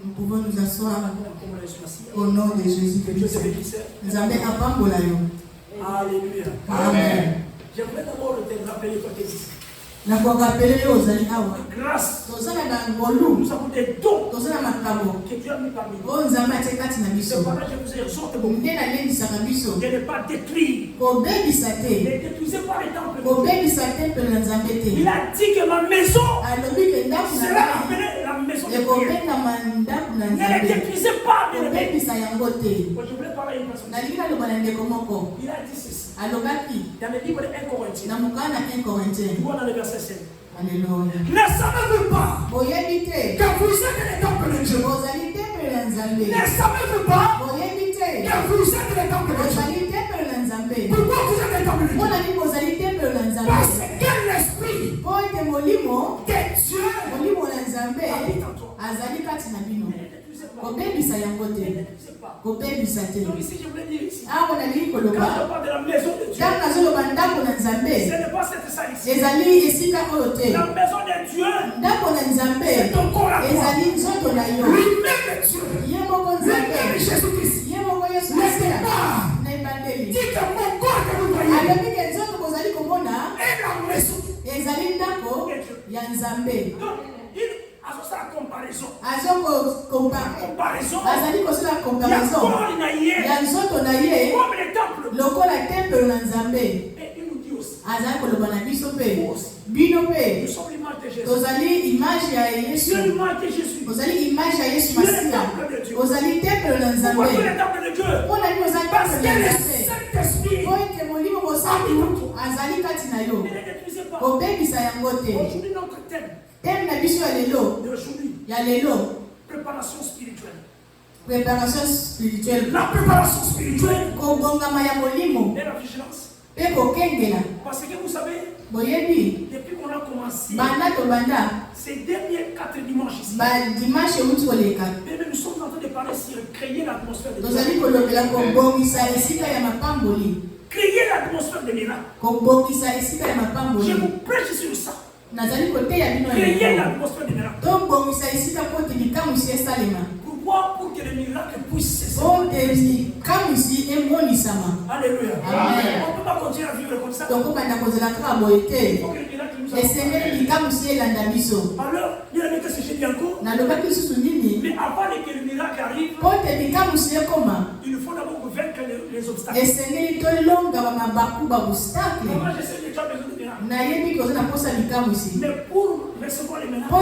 Nous pouvons nous asseoir au nom de Jésus-Christ. Nous avons un pambola. Alléluia. Amen. J'aimerais d'abord te rappeler toi tes disciples. La grâce. Nous avons des dons que Dieu a mis parmi nous. Cependant, je vous exhorte beaucoup de ne pas détruire. Ne détruisez pas les temples. Il a dit que ma maison sera appelée la maison de prière. Ne les détruisez pas, bien aimés. Je voulais parler à une personne. Il a dit ceci. Dans le livre de 1 Corinthiens. Dans le verset 7. Alléluia. Ne savez-vous pas que vous êtes les temples de Dieu? Ne savez-vous pas que vous êtes les temples de Dieu? Pourquoi vous êtes les temples de Dieu? Parce que l'esprit de Dieu habite en toi. Kobebisa yango te. Kobebisa te. Donc ici je voulais dire ici. Quand on parle de la maison de Dieu. Ce n'est pas cette salle ici. La maison de Dieu. C'est ton corps à toi. Lui-même est Dieu. Lui-même est Jésus-Christ. N'est-ce pas? Dis que mon corps que vous voyez est la maison de Dieu. Donc, à sa comparaison. Comparaison. Il y a corps inaïe. Comme les temples. Et il nous dit aussi. Nous sommes l'image de Jésus. Dieu l'image de Jésus. Dieu est le temple de Dieu. Pourquoi le temple de Dieu? Parce que le Saint-Esprit habite en toi. Ne les détruisez pas. Aujourd'hui notre thème. Préparation spirituelle. La préparation spirituelle et la vigilance. Parce que vous savez, depuis qu'on a commencé ces derniers 4 dimanches ici, nous sommes en train de parler sur créer l'atmosphère de Dieu. Créer l'atmosphère de miracles. Je vous prêche sur ça. Créer l'atmosphère de miracles. Pourquoi? Pour que les miracles puissent cesser. Alléluia. Amen. On ne peut pas continuer à vivre comme ça. Il faut que les miracles nous arrivent. Alors, il y a des que j'ai dit encore. Mais avant que le miracle arrive, il faut d'abord vaincre les obstacles. Moi, j'essaie de faire besoin de miracles. Mais pour recevoir les miracles,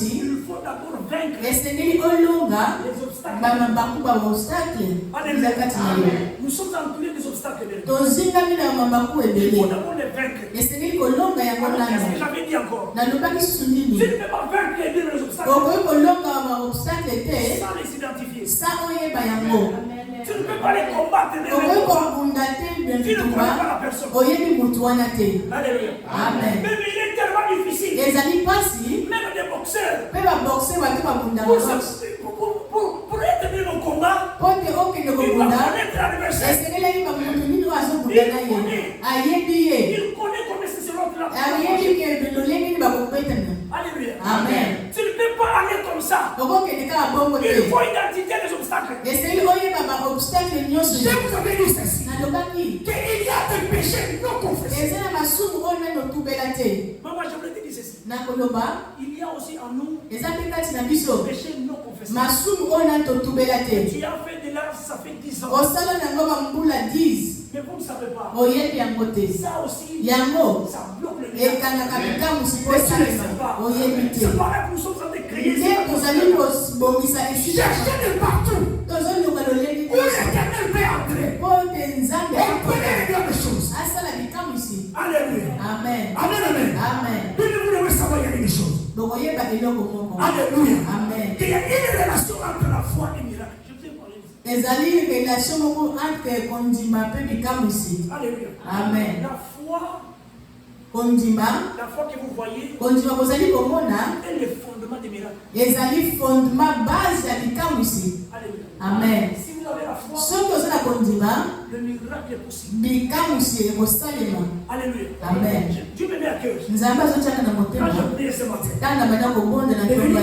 il faut d'abord vaincre les obstacles. Alléluia. Nous sommes entourés des obstacles. Il faut d'abord les vaincre. Qu'est-ce que j'avais dit encore? Tu ne peux pas vaincre les obstacles sans les identifier. Tu ne peux pas les combattre. Tu ne connais pas la personne. Alléluia. Amen. Mais il est tellement difficile. Même des boxeurs. Pour être bien au combat, il doit connaître l'adversaire. Il connaît comment c'est selon la Alléluia. Amen. Tu ne peux pas aller comme ça. Il faut identifier les obstacles. Je vous avais dit ceci. Qu'il y a des péchés non confessés. Maman, je voulais il y a aussi en nous eza mpe kati na biso péché non confessé. masumu oyo nani totubela te Tu as fait de l'art, ça fait 10 ans. osala nango bambula 10 Mais vous ne savez pas. oyebi yango te Ça aussi, yango ça bloque le miracle. ekangaka bikamusi mpo Mais tu ne sais esalema pas. oyebi te C'est pareil que nous sommes en train de créer. nde tozali kobongisa esika Cherchez de partout. tozoluka lolenge Où l'Éternel peut entrer. mpo te nzambe Opérer les grandes choses. asala bikamwisi Alléluia. amen Amen, amen. amen Puis vous devez savoir qu'il y a des choses. bokoyeba eloko moko Alléluia. amen Il y a une relation entre la foi et le miracle. Je vous ai parlé de ça. ezali relation moko entre kondima mpe bikamwisi Alléluia. amen La foi kondima que vous voyez kondima kozali komona est le fondement des miracles. ezali fondement base ya bikamwisi Alléluia. amen Si vous avez la foi, soki oza na kondima le miracle est possible. bikamwisi ekosalema Alléluia. Amen. Dieu me met à cœur. nzambe azotiaka na Quand motema je priais ce matin, ntango banda kobonda na ntomba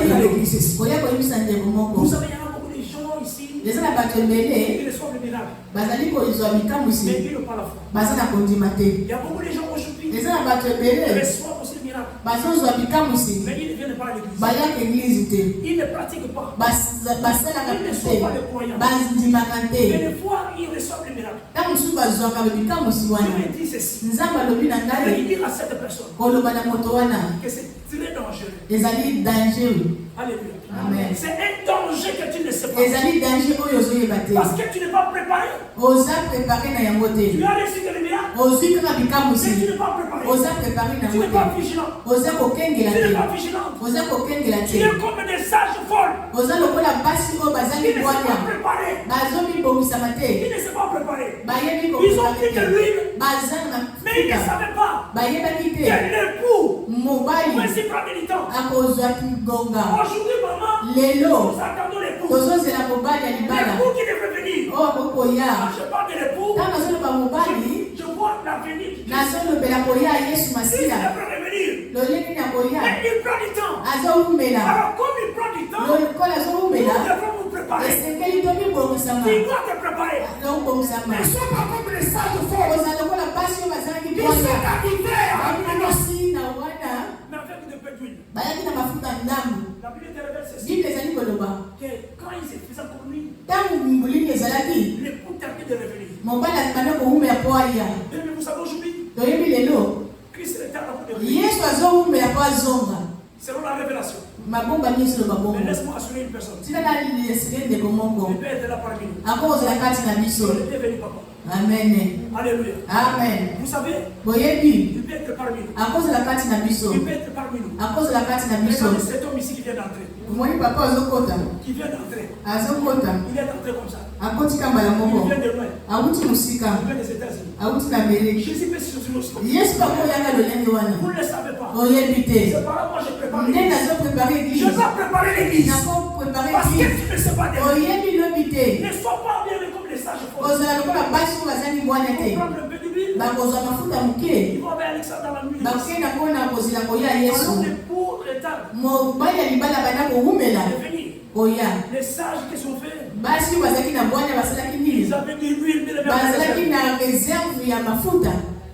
koya koyebisa ndeko vous moko savez, il y a beaucoup de gens ici eza na bato qui ebele reçoivent le miracle, bazali kozwa mais bikamwisi ils n'ont pas la foi. baza na kondima te Il y a beaucoup de gens aujourd'hui eza na bato qui ebele reçoivent aussi le miracle, bazozwa bikamwisi mais ils ne viennent pas à l'église. bayaka eglize te Ils ne pratiquent pas. basalaka Ils ne te sont pas des croyants. bandimaka Mais te des fois, ils reçoivent le miracle. ntango mosusu bazwaka bikamwisi Dieu wana me dit ceci. nzambe alobi na Je vais ngai dire à cette personne koloba na moto wana que c'est très dangereux. ezali danger Alléluia. Amen. C'est un danger que tu ne sais pas. ezali danger oyo ozoyeba te Parce que tu n'es pas préparé. oza prepare na yango Tu te as reçu le miracle, ozwi kaka mais tu bikamwisi n'es pas préparé. oza prepare na Tu yango n'es pas te vigilant. oza kokengela Tu n'es te pas vigilant. oza kokengela Tu te es comme des sages folles. oza lokola basi oyo Ils bazali ne sont pas bwanya préparés. bazomibongisama Ils te ne sont pas préparés. bayebi Ils ont kobongisa pris de te l'huile, baza na mais ils ne mafuta savaient pas bayebaki que te l'époux mobali aussi prendre du temps. akozwa ngonga Aujourd'hui, maman, lelo nous attendons l'époux. tozozela mobali ya libala L'époux qui devrait venir. oyo akoki koya Quand je parle de l'époux, ntango azoloba mobali je vois l'avenir de Jésus. nazolobela koya yesu Il masila devrait revenir. lolenge na koya Mais il prend du temps. azowumela Alors, comme il prend du temps, lokola nous azowumela devons nous préparer. esengeli tomibongisama Tu dois te préparer. tobongisama Ne sois pas comme les sages folles. oza lokola basi oyo bazalaki Ils sont bwana arrivés à baminosi na wana mais avec de peu d'huile. bayaki na mafuta ndambu La Bible te révèle ceci. bible ezali koloba Que quand ils faisaient pour lui, ntango molimi ezalaki l'époux tardait de revenir. mobali azibanda kowumela po aya Mais vous savez aujourd'hui, toyebi lelo Christ est en train de revenir. yesu azowumela po azonga Selon la révélation. mabomba mingi loba Mais bongo laisse-moi assurer une personne. tika naleseke ndeko moko Le Père est là parmi nous. akozala kati na biso Le Père est venu, papa. amen Alléluia. amen Vous savez, boyebi le Père est parmi nous. akozala kati na biso Le Père est parmi nous. akozala kati na biso Regardez cet homme ici qui vient d'entrer. omoni papa azokota Qui vient d'entrer. azokota Il est entré comme ça. akotika mbala Il moko vient de loin. awuti mosika Il vient des États-Unis. awuti na ameriki Jésus peut se souvenir aussi. yesu papa oyanga lolenge wana Vous ne le savez pas. oyebi te C'est par là moi je prépare nde l'église. nazoprepare Je eglise dois préparer l'église. nako prepare Parce que eglise tu ne sais pas des oyebi lobi te Ne sois pas bien comme les sages folles. kozala lokola basi oyo bazali bwana Ils te vont prendre un peu d'huile. bakozwa mafuta moke Ils vont vers Alexandre dans la nuit. bakokenda mpona kozela koya Alors yesu l'époux retarde mobali ya libala banda kowumela de venir. koya Les sages qui sont faits, basi oyo bazalaki na bwana basalaki ils nini avaient de l'huile, mais bazalaki na réserve ya mafuta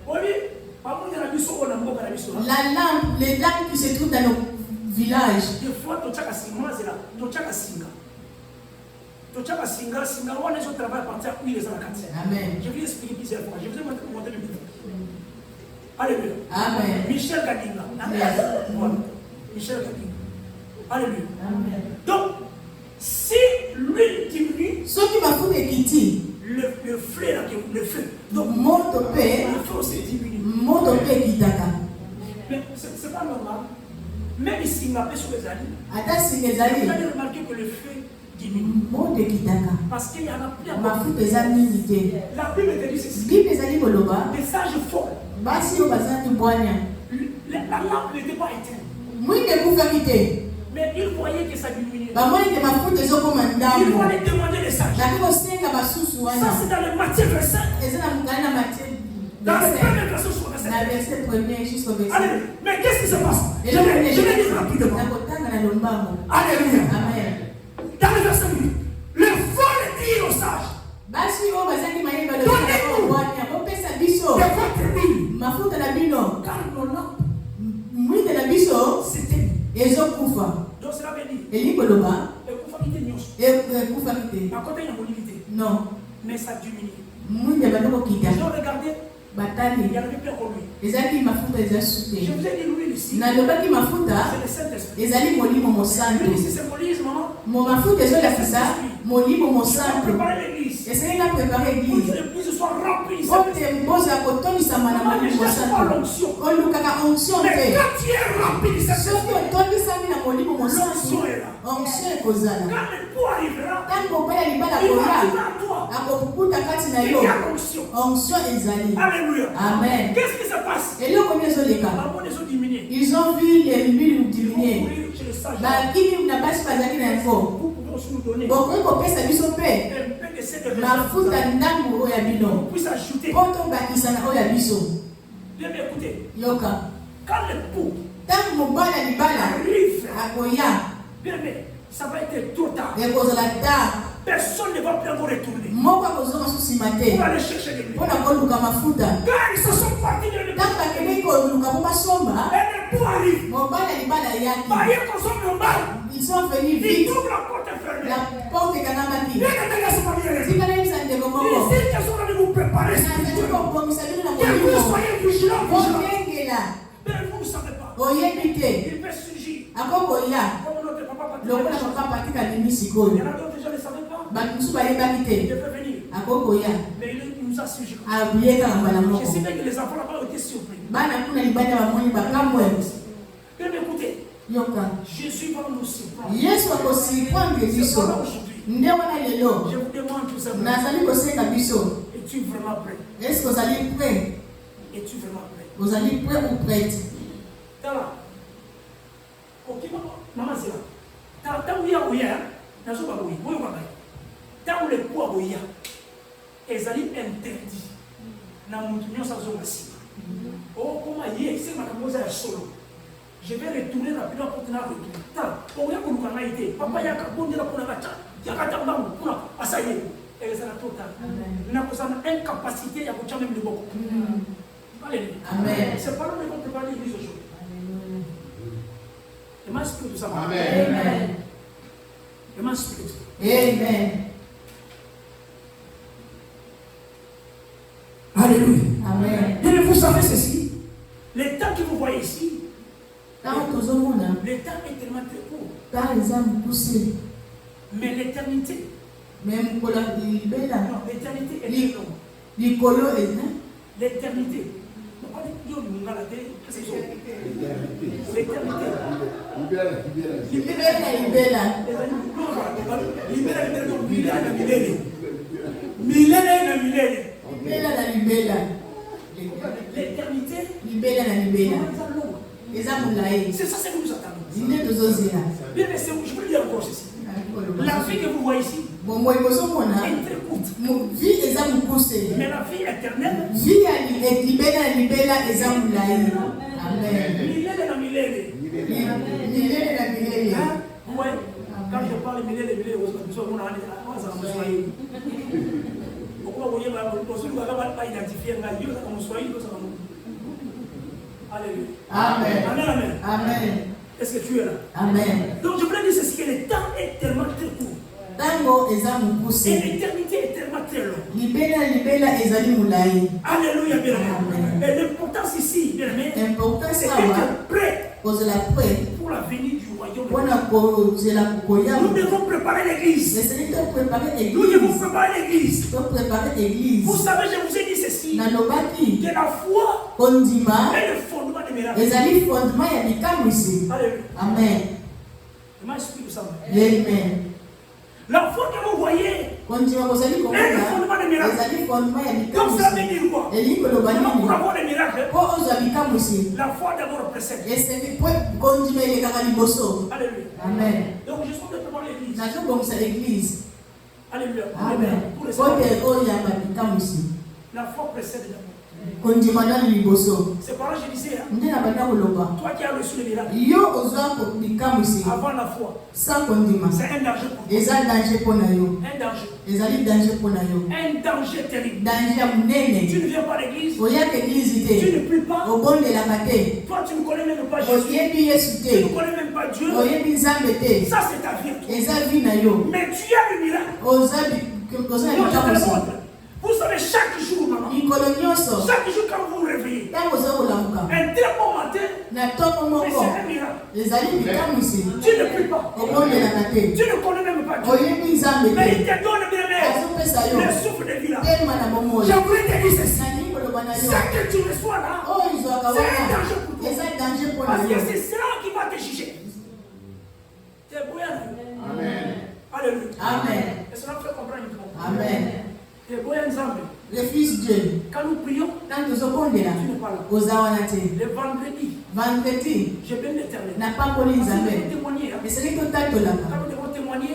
oui, parmi les rabisos, on a beaucoup de rabisos. la lampe les lampes qui se trouvent dans nos villages Des fois, tu as singa. Tu as singa, on les autres travaillent à partir où ils sont à 4. amen Je vais expliquer plusieurs fois. Je vous ai montré le vidéo. Alléluia. amen Michel Gadinga. Yes. Voilà. Michel Gadinga. Alléluia. amen Donc, si l'huile diminue, soki mafuta ekiti le feu là, le feu. Donc, moto mpe le feu aussi diminue. moto mpe ekitaka Mais c'est pas normal. Même ici, on appelle sur les alliés. ata singa Vous ezali allez remarquer que le feu diminue. moto ekitaka Parce qu'il y en a plus à mafuta eza mingi te La Bible te dit ceci. bible ezali koloba Des sages folles. basi oyo bazalaki bwanya La lampe n'était pas éteinte. mwingi ekufaki te Mais il voyait que ça diminuait. bamoni te mafuta ezokoma Il ndambo fallait demander les sages. naki kosenga basusu Ça, wana c'est dans le Matthieu verset 5. eza na mokali na matie Dans le premier verset sur verset na 5. verset premier jusqu'au verset Allez, mais qu'est-ce qui se passe? Je vais dire rapidement. nakotanga na lombango Alléluia. amen Dans le verset 8, le vol dit aux sages basi oyo bazalaki mayeba lobwana bopesa biso de votre huile, mafuta na bino car nos lampes mwinde na biso Donc cela veut dire. Non. Mais ça diminue. Ils ont regardé. Il y a le père pour lui. Je vous ai dit l'huile ici. C'est le Saint-Esprit. L'huile ici symbolise, maman. Préparer l'église. Pour que l'église soit remplie. Maman, je ne cherche pas l'onction. Mais quand tu es rempli de cette l'onction est là. Quand le pot arrivera, il va arriver à toi. Il y a l'onction. Alléluia. Amen. Qu'est-ce qui se passe? Ils ont diminué. Ils ont vu les l'huile diminuer. Ils n'a pas vous pouvez aussi nous donner un peu de cette puisse ajouter. Bien écoutez. Quand le pot arrive, bien, ça va être trop tard. Personne ne va plus encore retourner. Pour aller chercher les blés. Quand ils se sont partis de l'église, et le pot arrive. Ils sont venus vite. Ils trouvent la porte fermée. La porte est canamaki. Ici, ils sont venus vous préparer. Que vous soyez vigilants. Mais vous ne savez pas. Il peut surgir. Comme notre papa partit. Il y en a d'autres gens ne savaient pas. Il peut venir. Mais il nous a suivi. Je sais bien que les enfants là-bas ont été surpris. Bien écoutez. Jésus va nous surprendre. C'est pas là aujourd'hui. Je vous demande tout simplement. Es-tu vraiment prêt? Est-ce que vous allez prêt? Es-tu vraiment prêt? Vous allez prêt ou prête? Ok, maman, c'est là. Tant où il y a tant où les poids il y a, ils allaient interdits. Oh, comment il y a, c'est ma solo. Je vais retourner rapidement pour tenir retour. Pour rien que nous avons été, papa y a qu'à bon de la pour la bataille. Il y a qu'à t'embarquer pour la passer. Et ça la totale. Nous avons une incapacité à vous même le bon. Amen. C'est pas là qu'on peut parler l'église aujourd'hui. Et moi, je tout ça. Amen. Et moi, je tout ça. Amen. Alléluia. Amen. Et vous savez ceci. Le temps que vous voyez ici, le temps est tellement très court. Mais l'éternité. Même pour la Non, l'éternité est très longue. L'éternité. L'éternité. C'est ça que nous attendons. Bien, mais je peux dire encore ceci. La vie que vous voyez ici est très courte. Mais la vie éternelle, ouais. Quand je parle de millénaire, Alléluia. Amen. Amen. Amen. Est-ce que tu es là? Amen. Donc je voulais dire ceci, que le temps est tellement très court. Et l'éternité est tellement très longue. Alléluia, bien aimé. Et l'importance ici, bien aimé, c'est d'être prêt pour la venue du royaume. Nous devons préparer l'église. Nous devons préparer l'église. Vous savez, je vous ai dit ceci, que la foi est le fondement des miracles. Alléluia. Amen. Je m'explique ça. Amen. La foi que vous voyez est le fondement des miracles. Donc ça veut dire quoi? Pour avoir des miracles, la foi d'abord précède. Alléluia. Amen. Donc je suis de préparer l'église. Alléluia. Amen. La foi précède d'abord. Ses parents, je disais, toi qui as reçu le miracle, avant la foi, c'est un danger pour toi. Un danger terrible. Tu ne viens pas à l'église, tu ne pries pas. Toi, tu ne connais même pas Jésus, tu ne connais même pas Dieu. Ça, c'est ta vie. Mais tu as le miracle. Vous savez, chaque jour, maman, chaque jour quand vous vous réveillez, un très bon matin, mais c'est un miracle. Tu ne pries pas, tu ne connais même pas Dieu, mais il te donne bien le souffle de vie là. Je voulais te dire ceci, ce que tu reçois là, c'est un danger pour toi, parce que c'est cela qui va te juger. C'est bouillant. Amen. Alléluia. Amen. Et cela me fait comprendre une chose. Amen. Le Fils Dieu, quand nous prions, tu n'es pas là. Le vendredi, je bénis l'Éternel. N'a pas connu les amis. Mais c'est que tu as là. Quand nous devons témoigner,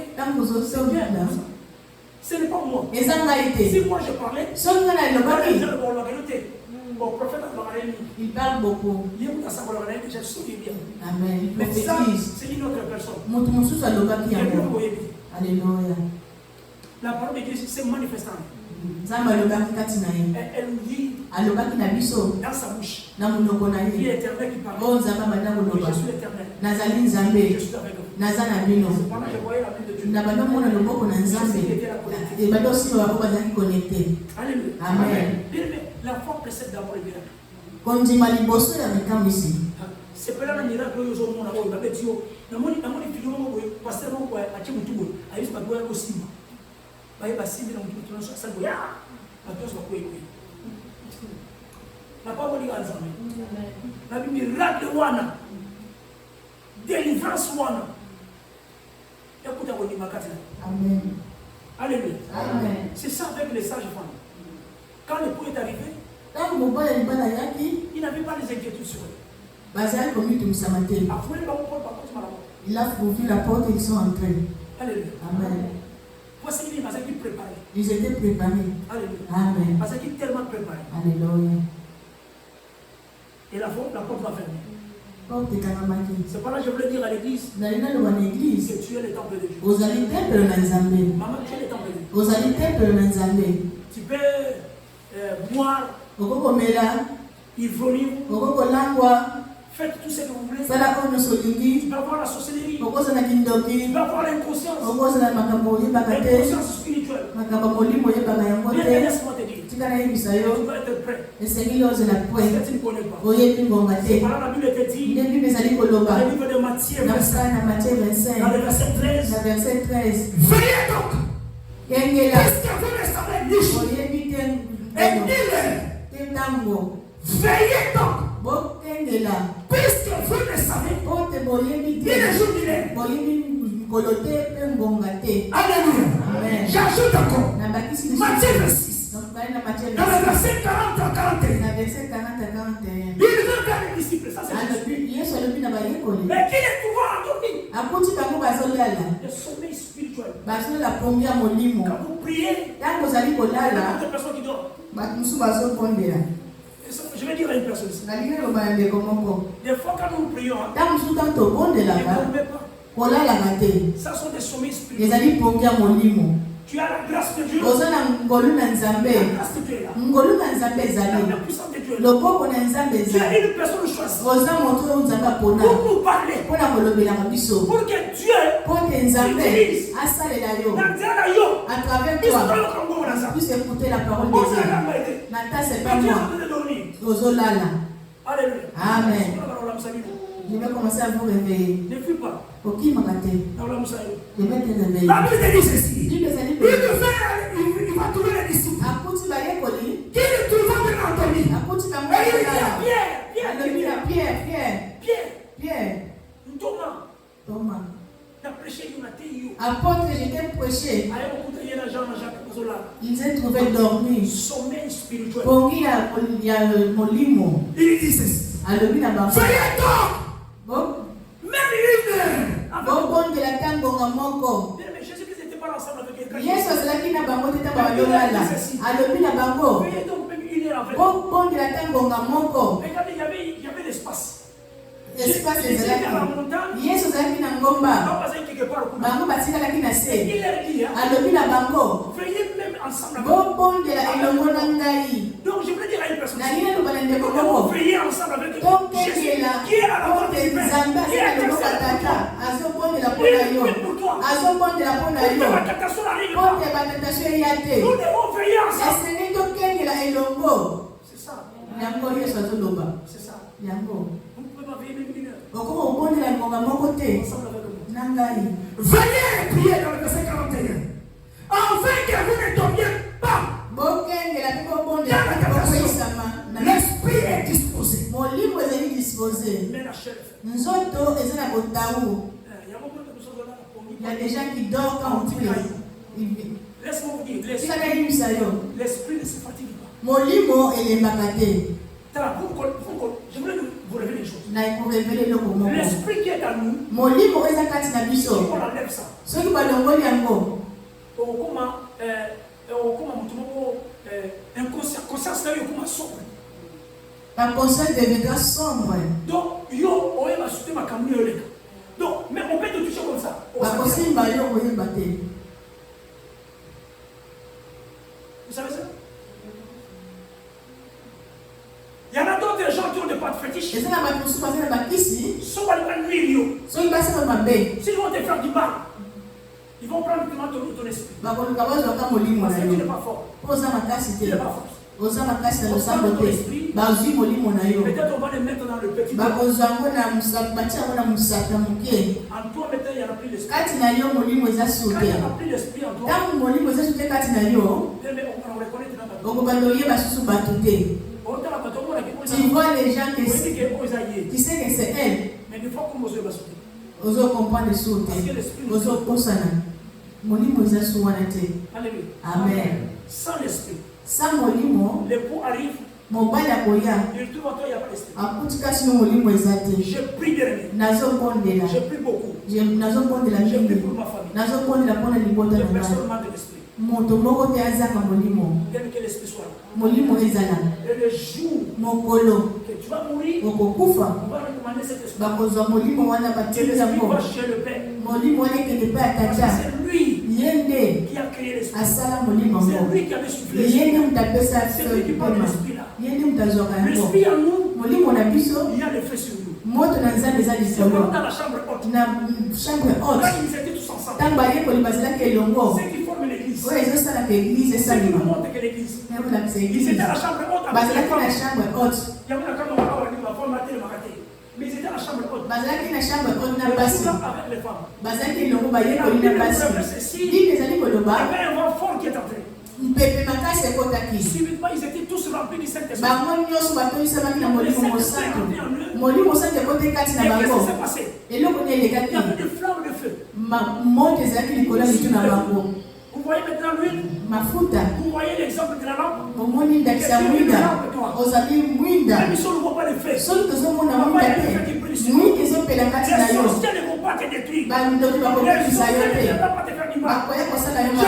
c'est bien. Ce n'est pas moi. Si moi je parlais, bon, prophète, il parle beaucoup. Amen. Mais ça, c'est une autre personne. Alléluia. La parole de Dieu s'est manifestante. Elle nous dit dans sa bouche, il est éternel qui parle. Je suis l'éternel. Je suis avec vous. Pendant que je voyais la main de Dieu, alléluia. Amen. La foi précède d'abord le miracle. C'est pas un miracle que nous avons la parole de la miracle wana délivrance wana écoute on dit makati. Amen. Alléluia. Amen. C'est ça avec les sages femmes. Quand le coup est arrivé, il n'avait pas les inquiétudes sur eux. Il a ouvert la porte et ils sont entrés. Alléluia. Amen. Voici qu'il parce qu'il préparait. Ils étaient préparés. Alléluia. Amen. Parce qu'il est tellement préparé. Alléluia. Et la porte va fermer. C'est pas là que je voulais dire à l'église que tu es le temple de Dieu. Maman, tu es le temple de Dieu. Tu peux boire, ivroyer, faites tout ce que vous voulez. Tu peux avoir la sorcellerie. Tu peux avoir l'inconscience. L'inconscience spirituelle. Mais laisse-moi te dire. Tu dois être prêt. Parce que tu ne connais pas. C'est par là la Bible te dit. Dans le livre de Matthieu, dans le verset 13. Veillez donc. Qu'est-ce que vous ne savez niche? Et veillez donc. Puisque vous ne savez ni le jour ni l'heure. Alléluia. J'ajoute encore. Matthieu 26. Dans le verset 40 à 41. Il veut faire les disciples. Ça c'est Jésus. Mais qui est pouvoir endormi? Le sommeil spirituel. Quand vous priez, il y a des personnes qui dorment. Je vais dire à une personne ici. Des fois quand nous prions, ne dormez pas. Ça sont des sommeils spirituels. Tu as la grâce de Dieu. La grâce de Dieu est là. La puissance de Dieu est là. Tu as une personne choisie pour nous parler. Pour que Dieu utilise à travers toi, puisse écouter la parole de Dieu. Nata, c'est pas moi. Alléluia. Amen. Je vais commencer à vous réveiller. Ne fuis pas. Pour qui m'a gâté? Je vais te réveiller. La Bible te dit ceci. Il va trouver les disciples. Qui ne trouvera pas l'endormi. Et il dit à Pierre. Thomas. Apôtre, j'étais prêché. Ils ont trouvé dormi. Sommeil spirituel. Il y a mon limo. Il dit ceci. Veillez donc. Même une heure. Mais Jésus-Christ n'était pas ensemble avec quelqu'un. Veillez donc même une heure avec Regardez, il y avait l'espace. Espace à la montagne. Yesu azalaki na ngomba. Bango batikala na se. Il leur dit, alobi na bango. Veillez même ensemble. Bobondela elongo na ngai. Donc je voulais dire à une personne. Na nini lo balende Nous boko. veiller ensemble avec Jésus. Qui est à la porte du Père. Qui est à tata. Azobondela pona yo. Azobondela pona yo. La catastrophe arrive. Ponte batatasho yate. Nous devons veiller ensemble. Esene to kengela elongo. C'est ça. Yango Yesu azoloba. C'est ça. Yango. Vous pouvez pas veiller même une heure. Oko obondela ngonga moko te. Ensemble avec nous. Nangai. Veillez et priez dans le verset 41. Afin que vous ne tombiez pas. L'esprit est disposé. Mais la chair est faite. Il y a des gens qui dorment quand on prie. Laisse-moi vous dire, l'esprit ne se fatigue pas. Je voulais vous révéler une chose. L'esprit qui est en nous, si on enlève ça, conscience sombre. La conscience deviendra sombre. Donc, donc, mais on peut te toucher comme ça. Vous savez ça? Il y en a d'autres gens qui ont des pattes fétiches. S'ils vont te faire du mal, ils vont prendre ton esprit. Parce que tu n'es pas fort. Tu n'es pas fort. Peut-être on va les mettre dans le petit en toi maintenant il y a pris l'esprit. Quand il y a pris l'esprit en toi, on reconnaît tu vois les gens qui sais que c'est elle. Mais des fois comme vous comprendre sous Amen. Sans l'esprit, l'époux arrive. Il trouve en toi, il n'y a pas d'esprit. Je prie dernièrement. Je prie beaucoup. Je prie pour ma famille. Personne manque d'esprit. Bien que l'esprit soit là. Et le jour que tu vas mourir, on va recommander cet esprit. L'esprit va chez le Père. Parce que c'est lui qui a créé l'esprit. C'est lui qui avait soufflé l'esprit. C'est lui qui parle de l'esprit là. L'esprit en nous, il y a l'effet sur nous. C'est comme dans la chambre haute. Quand ils étaient tous ensemble, ceux qui forment l'église, ceux qui nous montrent que l'église, ils étaient à la chambre haute avec les femmes. Il y avait la chambre haute avec la femme matin et matin. Mais ils étaient à la chambre haute. Avec les femmes. Il y avait un vent fort qui est entré. Subitement, ils étaient tous remplis du Saint-Esprit. Qu'est-ce qui s'est passé? Il y avait des flammes de feu. Vous voyez maintenant l'huile? Vous voyez l'exemple de la lampe? Même si on ne voit pas le feu, les sorciers ne vont pas te détruire. Les sorciers ne vont pas te faire du mal. Je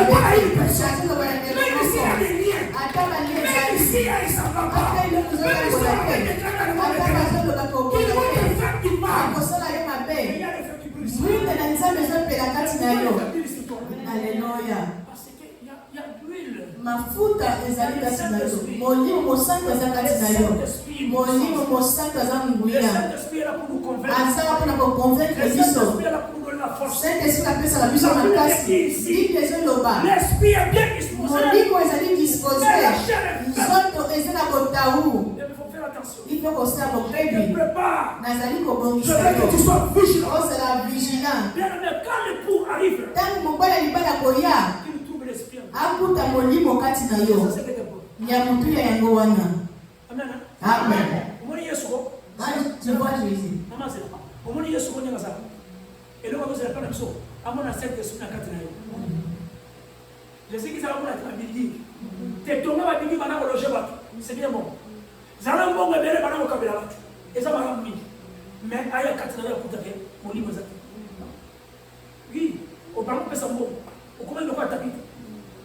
parle à une personne. Même ici, il y a des liens. Même ici, il y a un savant. Même ici, il y a des qui ne vont te faire du mal. Mais il y a le feu qui brûle. Alléluia. Parce qu'il y a de l'huile. Mafuta ezali kati na yo. Molimo mosantu aza kati na yo. Molimo mosantu aza nguya. Aza mpona koconvaincre biso. Saint-Esprit apesa la biso makasi. Bible ezoloba. Molimo ezali disposé. Nzoto eza na kotawu. Il faut qu'on soit bokebi. Nazali kobongisa yo. Ozala vigilant. Quand l'époux arrive, tangu mobali alibala koya akuta molimo kati na yo ya mutu ya yango wana. Amen. Tu vois Jésus. Je sais qu'ils savent pour la Bible. T'es tombé à la Bible, c'est bien bon. Zala mbongo bere bana ko kabela batu. Eza bana mimi. Mais aya katina ya kutake molimo za. Oui, au banco pesa mbongo. Au comment de quoi tapis.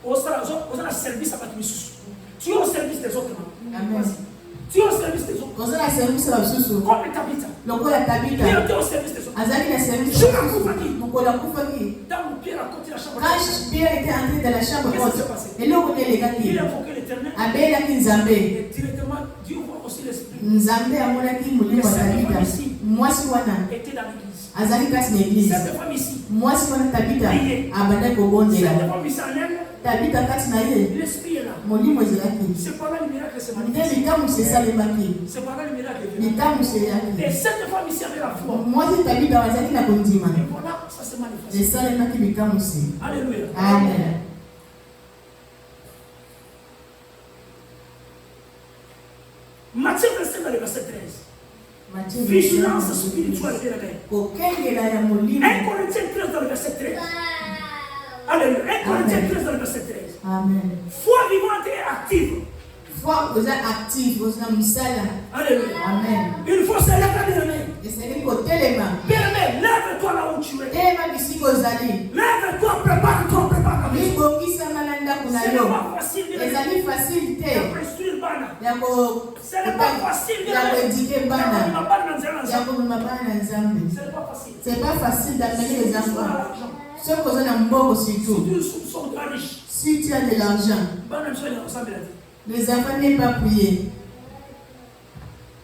Au sala service à batu misusu. Tu es au service des autres. Amen. Tu es au service des autres. Comme Tabitha. Tu es au service des autres. Je la couvre. Dans Pierre a côté la chambre. Quand Pierre était entré dans la chambre haute, et là où il a invoqué l'éternel. Et directement, Dieu voit aussi l'esprit. Nzambe amonaki molimo wa Tabitha. Mwasi wana était dans l'église. azali kati na église. Cette femme ici. Mwasi wana Tabitha abandaki kobondela. Cette femme ici en elle. Tabitha kati na ye. L'esprit est là. Molimo ezalaki. C'est pas là le miracle se Nde manifeste. likambo esalemaki. C'est pas là le miracle est venu. Likambo esalaki. Et cette femme ici avait la foi. Mwasi Tabitha azali na kondima. Et voilà, ça se manifeste. Esalemaki likambo se. Alléluia. Amen. Matthieu 27 dans le verset 13. Vigilance spirituelle et la 1 Corinthiens 13 dans le verset 13. Alléluia. 1 Corinthiens 13 dans le verset 13. Amen. Foi vivante et active. Foi vous êtes active, vous êtes misala. Alléluia. Amen. Il faut se lever de main. Et c'est que telema. Bien-aimé, lève-toi là où tu es. Telema bisi kozali. Lève-toi, prépare-toi, prépare. Bibongisa malanda kuna C'est yo. pas facile de Ezali facilité. instruire bana. Yako Ce n'est pas facile de yako éduquer bana. Ce Yako mabana nzambe. n'est pas facile. C'est pas facile d'amener les enfants. Ceux qui ont un mboko surtout. Tous sont très riches. Si tu as de l'argent, Bana mso ina ressemble à les enfants n'est pas prier.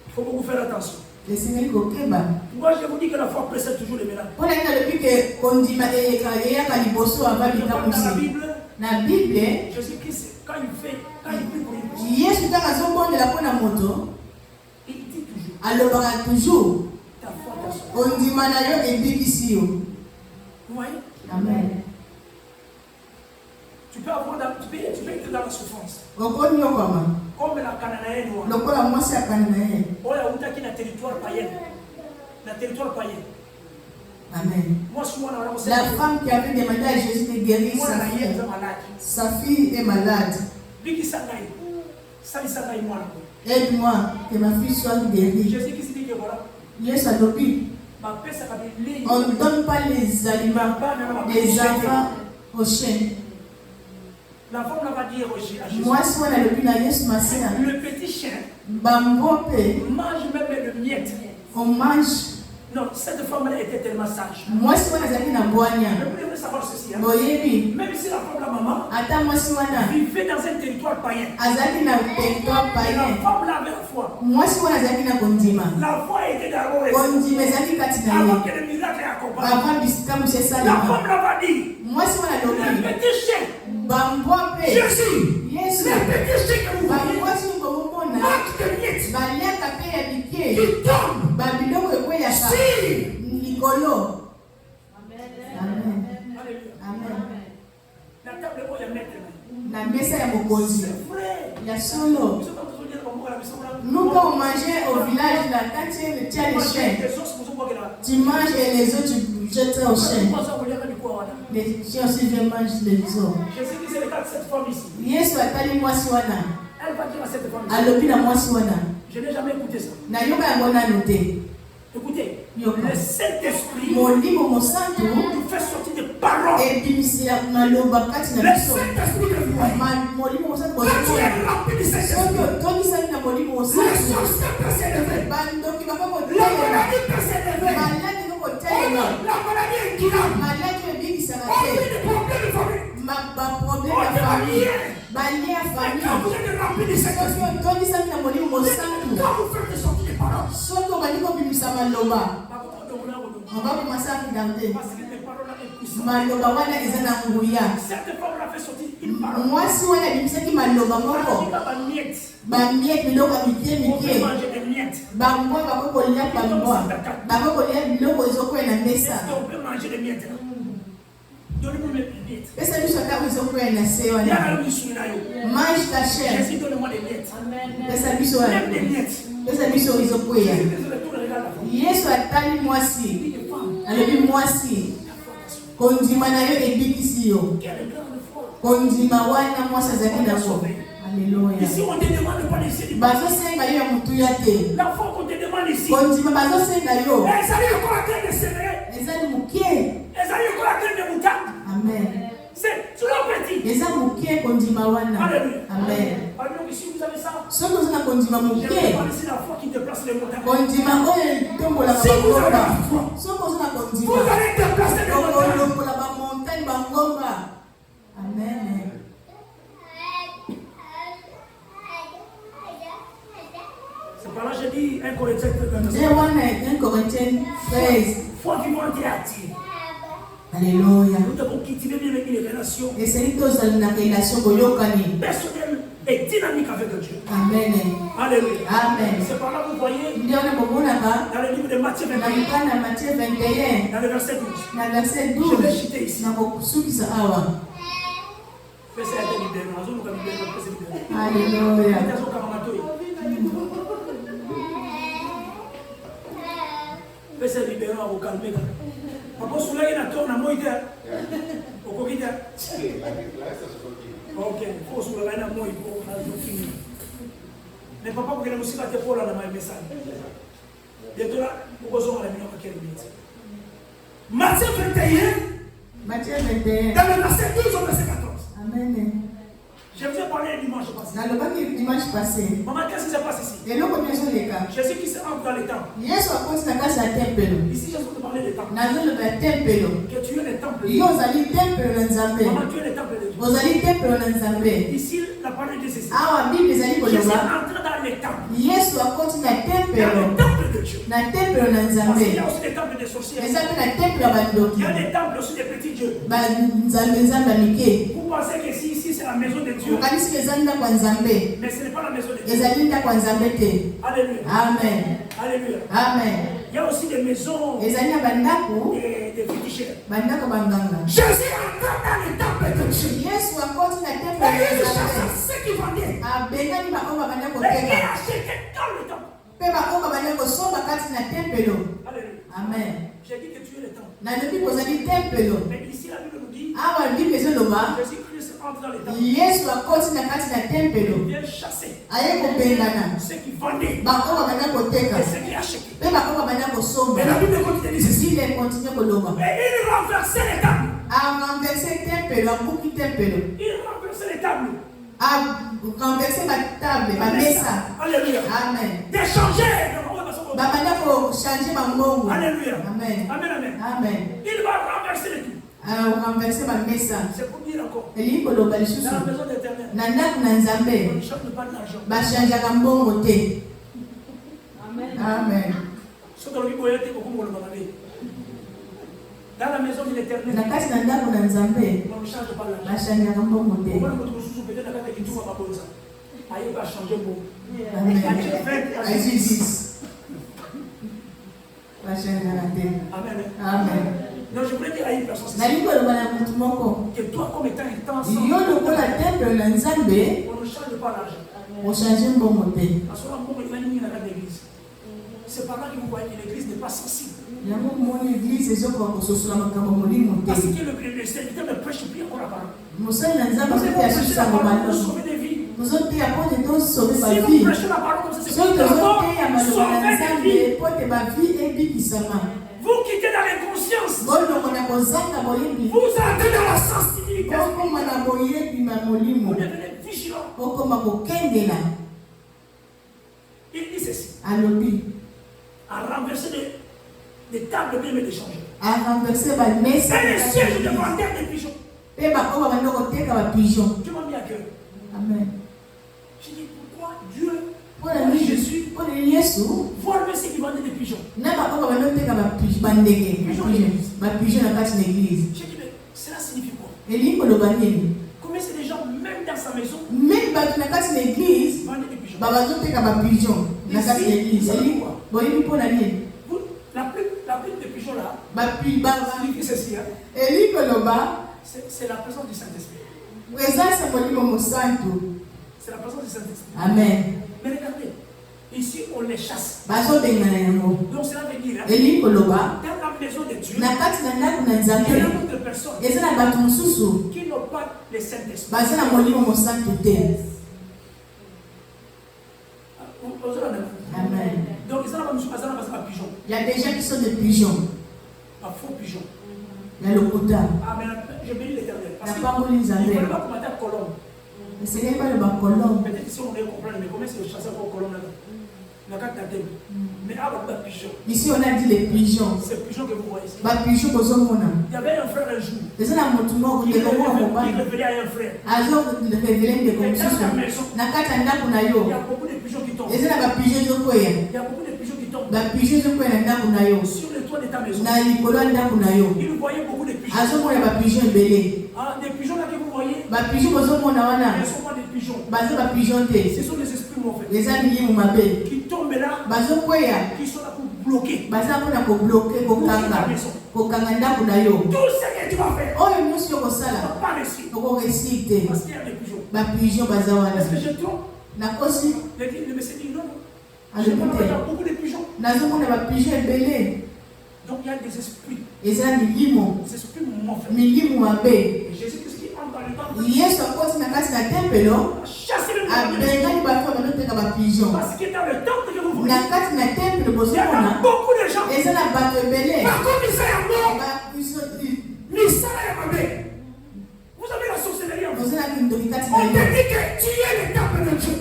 Il faut beaucoup faire attention. Le Seigneur kokeba. Moi je vous dis que la foi précède toujours les miracles. Pour l'instant depuis que kondima e kaya kaliboso ava Dans la bikamusi. Bible, Na Bible, Jésus-Christ, quand il prie pour une personne, Yesu taka zobondela pona moto, il dit toujours, alobaka toujours ta foi t'a sauvé. ondima na yo ebikisi yo. Vous voyez? Amen. Tu peux être dans la souffrance. Okoni yokama. Comme la Cananéenne. Lokola mwasi akana na ye. Oya utaki na territoire païen. Na territoire païen. Amen. Moi, je suis La femme qui avait demandé à Jésus de guérir sa fille est malade. Aide-moi que ma fille soit guérie. Jésus qui dit que voilà. Yesu alobi. On ne donne pas les aliments des enfants aux chiens. La femme va dire à Jésus. Moi, si on a le petit chien mange même le miette. On mange. Non, cette femme-là était tellement sage. Moi, si on a zaki na boania. Vous devez savoir ceci. Hein? Même si la femme, la maman, vivait dans un territoire païen. Azaki na territoire païen. La femme là avait la foi. Moi, si on a zaki na kondima. La foi était dans l'eau. Kondima zaki katina. Avant que le miracle accompagne. Avant bisika monsieur Salah. La femme là va dire. Moi, si on a le petit chien. Bambope. Jésus. Yes. Le petit chien que vous voyez. Moi, si on mange de miettes. Balia kapé ya biké. Il tombe. Babiloko ekwe ya sa. Nikolo. Amen. Amen. La table où il y a maître. La mesa ya mokonzi. Ya solo. Nous quand on mangeait au village là, quand tu as les chiens, tu manges et les autres tu jettes au chien. Les chiens aussi viennent manger les autres. Yesu atali mwasi wana. Elle va dire à cette femme. Alobi na mwasi wana. Je n'ai jamais écouté ça. Na yoka yango nanu te. Écoutez, le Saint-Esprit molimo mosantu nous fait sortir des paroles. Ebimisila maloba kati na biso. Le Saint-Esprit de Dieu. Molimo mosantu quand tu es rempli du Saint-Esprit, tonisani na molimo les mosantu. sorciers peuvent s'élever. Bandoki bakoko La maladie peut s'élever. maladi koko telema. La maladie est incurable. Maladi ebikisaka On te. vit des problèmes de famille. Problème ya famille. Balia famille. Quand vous êtes rempli du Saint-Esprit, tonisani na molimo mosantu. quand vous faites sortir des paroles, soki obandi kobimisa maloba on va commencer à regarder parce que les paroles là est puissant. maloba wana eza na nguya Cette femme l'a fait sortir une parole. mwasi wana abimisaki maloba moko bamiete biloko ya mike mike bambwa bakokolia bambwa bakokolia biloko ezokwela na mesa pesa biso ata ezokwela na se wana mange ta chair pesa biso pesa biso ezokwela Yesu atali mwasi alobi mwasi kondima na yo ebikisi yo kondima wana mwasi azali nango. Alléluia. Ici on te demande pas d'essayer. Bazosenga yo ya mutuya te. La foi qu'on te demande ici. Kondima bazosenga yo. Ezali yokola train de serrer. Ezali mukie. Ezali yokola train de moutarde. Amen. C'est trop petit. eza moke kondima wana. Alléluia. Amen. Alors ici vous avez ça. Soki ozana kondima Je moke vais parler ici la foi qui déplace les montagnes. kondima oyo etombolaka Si vous avez bangomba. la foi, Soki ozana vous kondima allez déplacer les montagnes. okolongola bamontagne bangomba. Amen. C'est par là que j'ai dit 1 Corinthiens 13. nde wana 1 Corinthiens 13. Foi vivante et active. Alléluia. Nous devons cultiver bien les relations esali tozala na relation boyokani. personnelles et dynamiques avec Dieu. Amen. Alléluia. Amen. C'est par là que vous voyez nde wana bomonaka dans le livre de Matthieu na 21, mokana Matthieu 21 dans le verset 12. na verset Je vais 12 citer ici. na kosukisa awa. Fais ça avec libéré. Nous allons nous libérer. Fais ça libéré. Alléluia. Fais ça kamamato. Fais ça libéré. On va vous calmer. Papa soulage na tour na moïte. Okokita. Ok. Faut soulage na moïte. Mais papa pour que nous aussi la pour la na message. Bientôt là, vous allez la minute quelques minutes. Matthieu 21. Matthieu 21. Dans le verset 12 au verset 14. Amen. Je vous ai parlé dimanche passé. nalobaki dimanche passé Maman, qu'est-ce qui se passe ici? eloko nyonso eleka Jésus qui entre dans les temples. yesu akoti na kati ya tempelo Ici, Jésus te parlait des temples. nazoloba tempelo Que tu es le temple. yo ozali tempelo na nzambe Maman, tu es le temple de Dieu. ozali tempelo na nzambe. Ici, la parole de Jésus. Awa bible ezali Jésus est koloba entré dans les temples. yesu akoti na Dans tempelo le temple de Dieu. na tempelo na Parce qu'il y nzambe. a aussi des temples de sorciers. eza mpe na tempelo ya Il bandoki y a des temples aussi des petits dieux. banzambe nzambe ya mike. Vous pensez que ici c'est la maison de Dieu. okanisi eza ndako ya nzambe Mais ce n'est pas la maison de Dieu. ezali ndako ya nzambe te. Alléluia. Amen. Alléluia. Amen. Il y a aussi des maisons ezali na bandako des féticheurs. bandako banganga. Jésus entre dans les temples de Dieu. yesu akoti na Et tempelo ya il chasse nzambe ceux qui vendaient. abengani baoyo babanda Et il koteka achetait dans le temple. mpe baoyo babanda kosomba kati na tempelo. Alléluia. Amen. J'ai dit que tu es le temple. nalobi kozali tempelo. Mais ici la Bible nous dit awa bible ezoloba Jésus-Christ entre dans les temples. yesu akoti na kati na tempelo Il vient chasser aye kobengana ceux qui vendaient baoyo babanda koteka et ceux qui achetaient. mpe baoyo babanda kosomba. Mais la Bible continue ceci. bible continue koloba Et il renversait les tables. arenverse tempelo abuki tempelo Il renversait les tables. arenverse batable bamesa. Alléluia. Amen. D'échanger. babanda kochange bambongo. Alléluia. Amen. Amen, amen. Amen. Il va renverser les tout. arenverse bamesa. C'est pour dire encore. elingi koloba lisusu Dans la maison d'éternel. na ndako na nzambe On ne change pas d'argent. bachangeaka mbongo te. Amen. Ce que le Bible a été beaucoup pour le demander. Dans la maison de l'éternel, na kati na ndako na nzambe on ne change pas l'argent. bachangeaka mbongo te. On va notre sous peut-être dans la tête qui va pas ça. Aïe, va changer mot. Amen. Quand tu fais, Aïe, 10. Bachangeaka te. Amen. Amen. Non, je voulais dire à une personne nalingi koloba na motu moko que toi, comme étant un temps yo lokola tempelo na nzambe on ne change pas l'argent. ochange mbongo te. Parce que l'homme est venu dans l'église. C'est par là que vous voyez que l'église n'est pas sensible. yango moni eglise ezokoka kososola makambo molimo Parce te. que le serviteur ne prêche plus encore la parole. mosali na nzambe Parce que vous azoteya prêchez la susango parole pour malo sauver des vies. tozoteya po te tosauve Si vous bavie prêchez la parole comme ça, c'est soki pour d'abord tozoteya maloba na sauver des nzambe vies. po te bavie ebikisama Vous quittez dans les consciences. bolongo na kozanga boyebi Vous entrez dans la sensibilité. okoma na boyebi na Vous molimo devenez vigilant. okoma kokengela. Il dit ceci. alobi À renverser des tables bien d'échanger. arenverse bamesa Et les sièges de vendeurs des pigeons. mpe baoyo babanda koteka bapigeon. Tu m'as mis à cœur. Amen. J'ai dit pourquoi Dieu, mpona pourquoi nini Jésus, mpona nini yesu voit même ceux qui vendaient des pigeons. na baoyo babanda koteka bandeke bapigeon na kati na eglize. J'ai dit mais cela signifie quoi? elingi koloba nini? Combien c'est des gens, même dans sa maison, meme bato na kati na eglize vendent des pigeons. bazoteka bapigeon na kati na eglize. boyebi mpona nini? Vous, la plume de pigeons là, signifie ceci. Hein? elingi koloba C'est la présence du Saint-Esprit. présence ya molimo mosantu. C'est la présence du Saint-Esprit. amen. Mais regardez, ici on les chasse. bazobengana yango. Donc cela veut dire, hein, elingi koloba dans la maison de Dieu, na kati na ndako na il y a nzambe d'autres personnes eza na bato mosusu qui n'ont pas le Saint-Esprit. baza na molimo mosantu te. Amen. Donc ils ont un pigeon, Il y a des gens qui sont des pigeons. un faux pigeon. Il y a le quota. Ah, mais je bénis l'éternel. Il ne fallait pas combattre à Colombe. Ce n'est pas le Colombe. Peut-être si on devait comprendre, mais comment c'est le chasseur pour Colombe là-bas? Mais ici on a dit les pigeons. C'est les pigeons que vous voyez ici. Il y avait un frère un jour. Il révélait à un frère. Et dans sa maison, il y a beaucoup de pigeons qui tombent. Il y a beaucoup de pigeons qui tombent. Sur le toit de ta maison. Il voyait beaucoup de pigeons. Des pigeons là que vous voyez. Ce ne sont pas des pigeons. Ce sont des esprits mauvais. Qui tombent là. Qui sont là pour bloquer. Tout ce que tu vas faire. Tu ne vas pas réussir. Parce qu'il y a des pigeons. Est-ce que je trompe? Le monsieur dit non. Je ne vois pas beaucoup de pigeons. Donc il y a des esprits. Des esprits mauvais. Et Jésus Christ qui entre dans le temple. Chasser le pigeon. Parce que dans le temple que vous voyez, il y a beaucoup de gens. Par contre, ils sont morts. Vous avez la sorcellerie en vous. On te dit que tu es le temple de Dieu.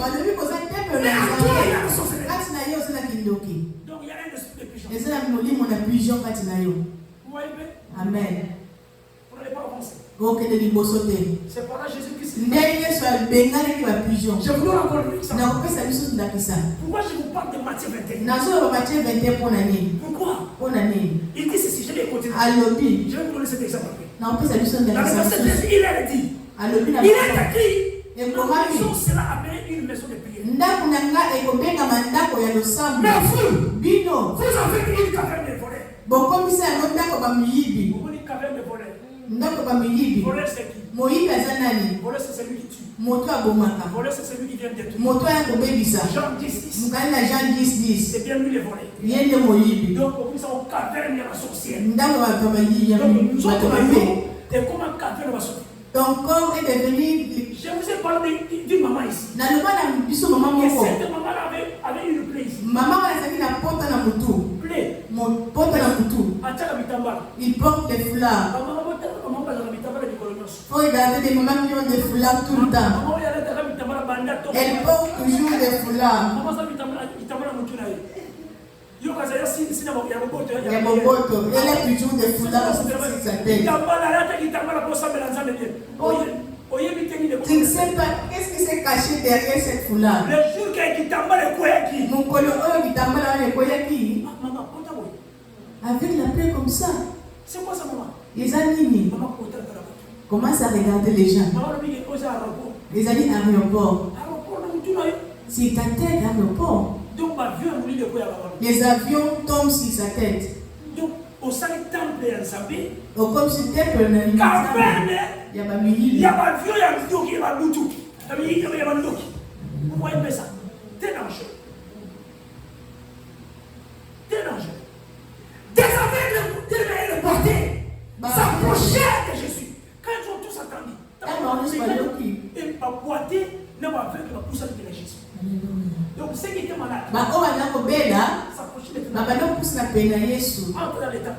Mais à toi, il y a la sorcellerie. Donc il y a un esprit de pigeon. Vous voyez bien? Amen. Vous n'allez pas avancer. C'est pour là Jésus-Christ. Je voulais encore lui ça. ça. Pourquoi je vous parle de Matthieu 21? Pourquoi? Il dit ceci, je vais écouter. Je vais vous donner cet exemple après. Dans le verset 13, il a dit. Il est écrit. Ma maison sera appelée une maison de prière. Mais vous avez une caverne de voleurs. Vous avez une caverne de voleurs. Voleur c'est qui? Voleur c'est celui qui tue. Voleur c'est celui qui vient détruire. Jean 10. C'est bien lui les voleurs. Donc pour nous sommes caverne de la sorcière. Donc nous autres c'est comme un caverne de la sorcière. Ton corps est devenu. Je vous ai parlé d'une maman ici. Et cette maman avait une plaie ici. Plaie. Il porte des foulards. Il faut regarder des mamans qui ont des foulards tout le temps. Elle porte toujours des foulards. Elle a toujours des foulards sur sa tête. Tu ne sais pas qu'est-ce qui s'est caché derrière cette foulard. Le jour qu'il mon colo avec la plaie comme ça. C'est quoi ça, maman? Les amis commencent à regarder les gens. Les amis à l'aéroport. C'est ta tête à l'aéroport. Les avions tombent sur sa tête. Donc, au sein du temple, comme si le temple n'a il y a il y a vous voyez bien ça? T'es dangereux. Des aveugles devaient le porter. S'approcher de Jésus. Quand ils ont tous attendu, et pas boiter, n'a pas aveugle la pousse de Jésus. Donc ceux qui étaient malades, s'approcher de Jésus. Entre dans l'état.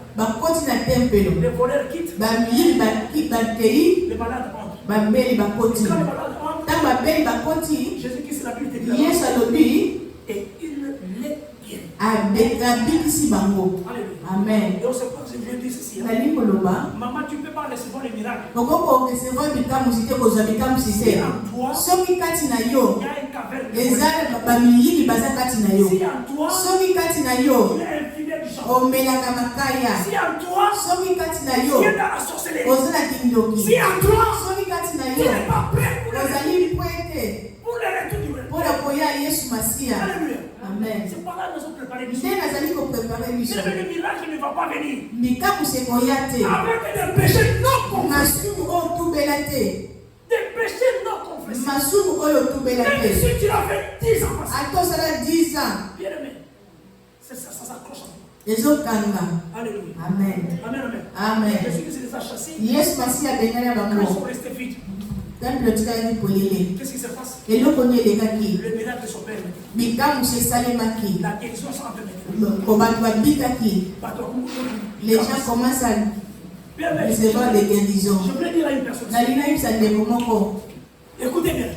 Les voleurs quittent. Les malades entrent. Quand les malades entrent, Jésus-Christ l'a vu et il les guérit. Amen. Et on se pose, je viens dire ceci. Maman, tu ne peux pas recevoir les miracles. Si en toi, il y a une caverne. Si en toi, il y a un filet du sang. Si en toi, tu es dans la sorcellerie. Si en toi, tu n'es pas prêt pour le retour du retour. Alléluia. Amen. C'est pas là que nous avons préparé mission. Le miracle ne va pas venir. Avec des péchés non confessés. Des péchés non confessés. Même si tu l'as fait 10 ans passés. Bien aimé. Ça s'accroche à toi. Alléluia. Amen. Amen. Jésus les a chassés. Quand ils sont restés vides. Qu'est-ce qui se passe? Le miracle s'opère. La guérison s'en fait. Les gens commencent à recevoir des guérisons. Je voulais dire à une personne. Écoutez bien.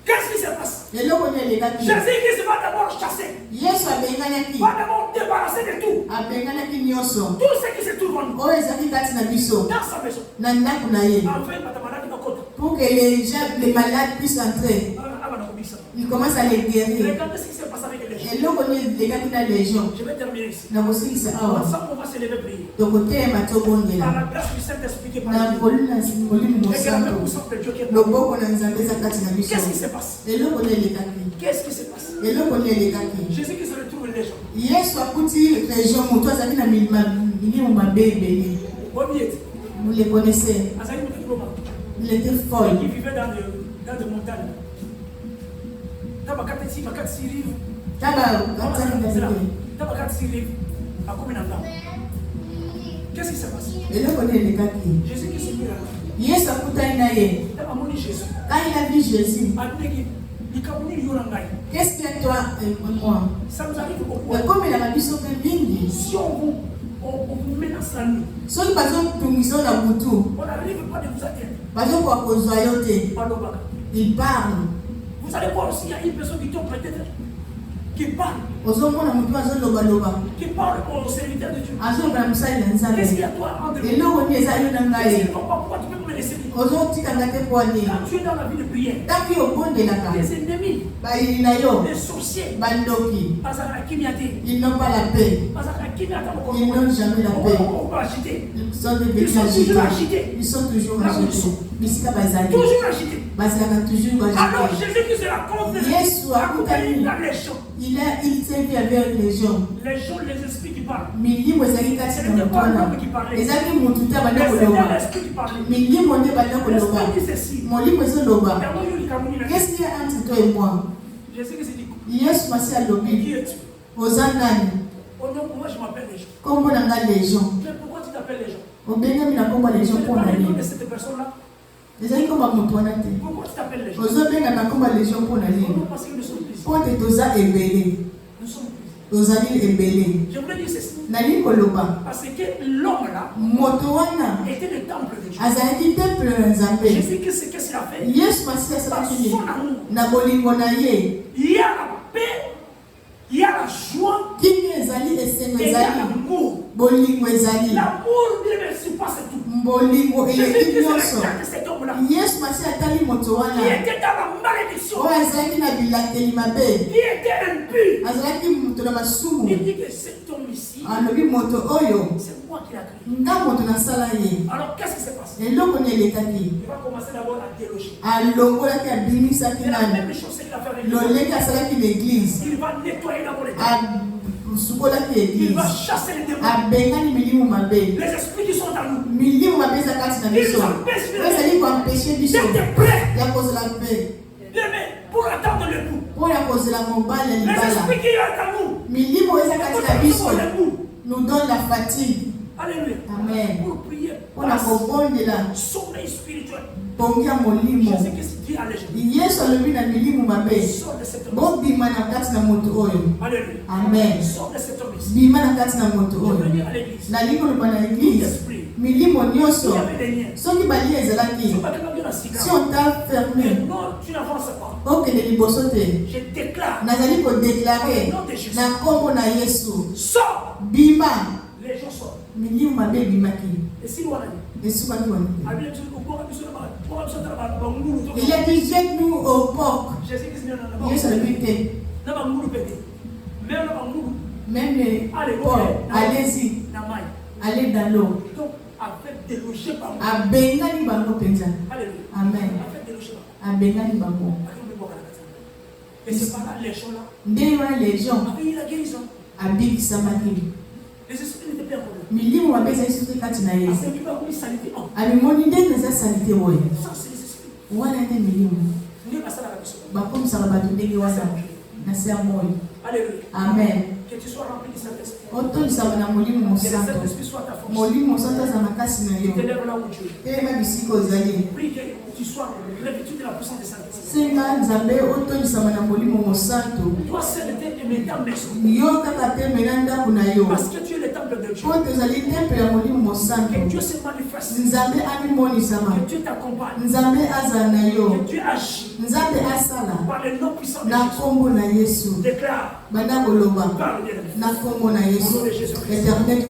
Qu'est-ce qui se passe? Jésus-Christ va d'abord chasser. Va d'abord débarrasser de tout. Tout ce qui se trouve en nous. Dans sa maison. Pour que les malades puissent entrer. Il commence à les guérir. Regardez ce qui se passe avec les légions. Je vais terminer ici. Ensemble, on va se lever prier. Par la grâce du Saint-Esprit qui est parmi nous. Et que la même puissance de Dieu qui est parmi nous. Qu'est-ce qui se passe? Qu'est-ce qui se passe? Jésus qui se retrouve les gens. Vous les connaissez. Il était folle. Il vivait dans des montagnes. Qu'est-ce qui se passe? Jésus qui se met là. Quand il a vu Jésus, qu'est-ce qu'il y a toi et moi? Ça nous arrive beaucoup. Si on vous menace la nuit, on n'arrive pas de vous atteindre. Il parle. Vous allez voir aussi, il y a une personne qui tombe peut-être, qui parle aux serviteurs de Dieu. Qu'est-ce qu'il y a toi entre vous? Pourquoi tu peux me laisser dire? Quand tu es dans la vie de prière, les ennemis, les sorciers, ils n'ont pas la paix. Ils n'ont jamais la paix. Ils sont toujours agités. Toujours agités. Alors Jésus qui se raconte accompagné la légion. Il s'est vu avec les gens. Les gens, les esprits qui parlent. Ce n'était pas l'homme qui parlait. Mais c'était l'esprit qui parlait. L'esprit dit ceci. Qu'est-ce qu'il y a entre toi et moi? Jésus qui s'est dit, Yes, qui es-tu? Oh non, moi je m'appelle les gens. Mais pourquoi tu t'appelles les gens? Tu n'es pas le nom de cette personne-là. Pourquoi tu t'appelles les gens? Non, parce que nous sommes ici. Nous sommes ici. Je voulais dire ceci. Parce que l'homme-là était le temple de Dieu. Jésus, qu'est-ce qu'il a fait? Par son amour. Il y a la paix, il y a la joie, et il y a l'amour. L'amour ne surpasse tout. Jésus qui cet homme-là, qui était dans la malédiction, qui était impur. Il dit que cet homme ici, c'est moi qui l'ai créé. Alors qu'est-ce qui se passe? Il va commencer d'abord à déloger. C'est la même chose qu'il a fait avec l'église. Il va nettoyer d'abord l'église. Il va chasser les démons. Les esprits qui sont dans nous, ils nous empêchent d'être prêts. Pour attendre le coup. Les esprits qui sont dans nous nous donne la fatigue. Alléluia. Amen. Pour prier. Sommeil spirituel. Jésus qui se dit à l'église. Sors de cet homme. Alléluia. Amen. Sors de cet homme ici. Venir à l'église. Milimo nyonso soki balia ezalaki si on t'a fermé okende liboso te nazali kodeklare na nkombo na Yesu bima milimo mabe ebimaki esukaki wana. Il a dit jette-nous au porc. Yesu alobi te même les porcs, allez-y, allez dans l'eau. Abengani bango penza. Amen. Abengani bango. Et c'est pas là les gens là. Ndeywa les gens. Abiki samaki. Les esprits n'étaient pas problème. Milimo mabeza isuki kati na Yesu. C'est pas comme salité. Amimoni nde nza salite woye. Ça c'est les esprits. Wana nde milimo. Ndiyo basala kabisa. Bakomi sala batu ndenge wana. Na se amoyo. Alléluia. Amen. Que tu sois rempli du Saint-Esprit. Otondisama na molimo mosanto. Molimo mosanto aza makasi na yo. Telema bisika ozali. Prie que tu sois revêtu de la puissance du Saint-Esprit. Senga nzambe otondisama na molimo mosanto. Toi seul es ta maison. Yo kaka te mena ndako na yo. Parce que tu es le temple temple de Dieu. Po tozali temple ya molimo mosantu. Que Dieu se manifeste. Nzambe amimonisama. Que Dieu t'accompagne. Nzambe azala na yo. Que Dieu agit. Nzambe asala. Par le nom puissant de Na Jésus. kombo na Yesu. Déclare. Banda koloba. Parle. Na kombo na Yesu. Éternel